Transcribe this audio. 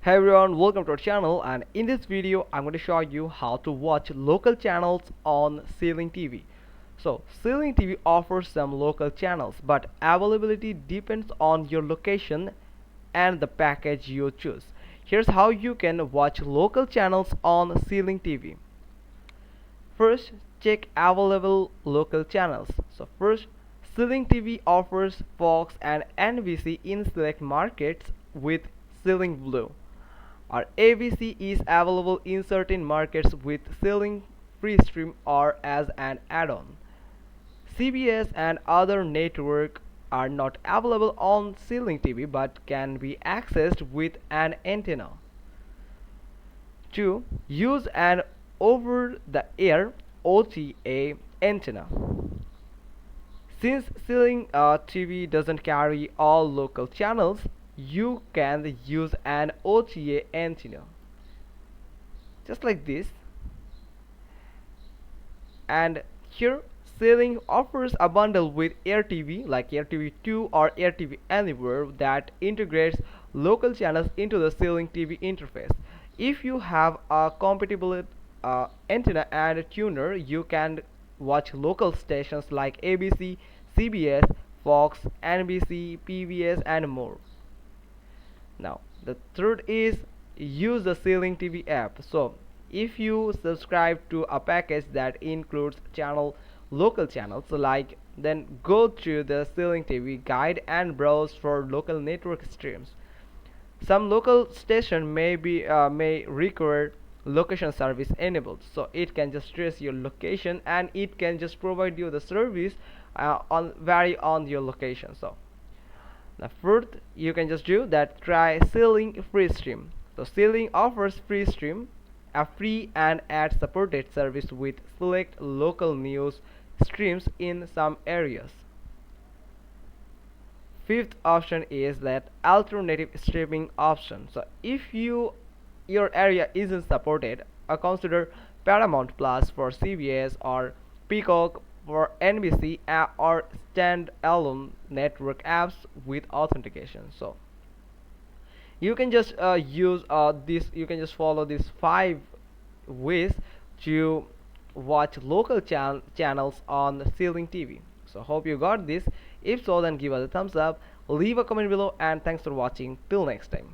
Hey everyone, welcome to our channel, and in this video I'm going to show you how to watch local channels on Sling TV. So Sling TV offers some local channels, but availability depends on your location and the package you choose. Here's how you can watch local channels on Sling TV. First, check available local channels. So first, Sling TV offers Fox and NBC in select markets with Sling Blue. Or ABC is available in certain markets with Sling free stream or as an add-on. CBS and other networks are not available on Sling TV but can be accessed with an antenna. 2. Use an over-the-air OTA antenna. Since Sling TV doesn't carry all local channels, you can use an OTA antenna just like this. And here Sling offers a bundle with Air TV like Air TV 2 or Air TV Anywhere that integrates local channels into the Sling TV interface. If you have a compatible antenna and tuner, you can watch local stations like ABC, CBS, Fox, NBC, PBS, and more. Now the third is use the Sling TV app. So if you subscribe to a package that includes local channels, like, then go to the Sling TV guide and browse for local network streams. Some local station may require location service enabled, so it can just trace your location and it can just provide you the service on vary on your location. So the fourth, you can just do that, try Sling free stream. So Sling offers free stream, a free and ad supported service with select local news streams in some areas. Fifth option is that alternative streaming option. So if your area isn't supported, consider Paramount Plus for CBS or Peacock for NBC, or standalone network apps with authentication. So you can just you can just follow these 5 ways to watch local channels on Sling TV. So hope you got this. If so, then give us a thumbs up, leave a comment below, and thanks for watching. Till next time.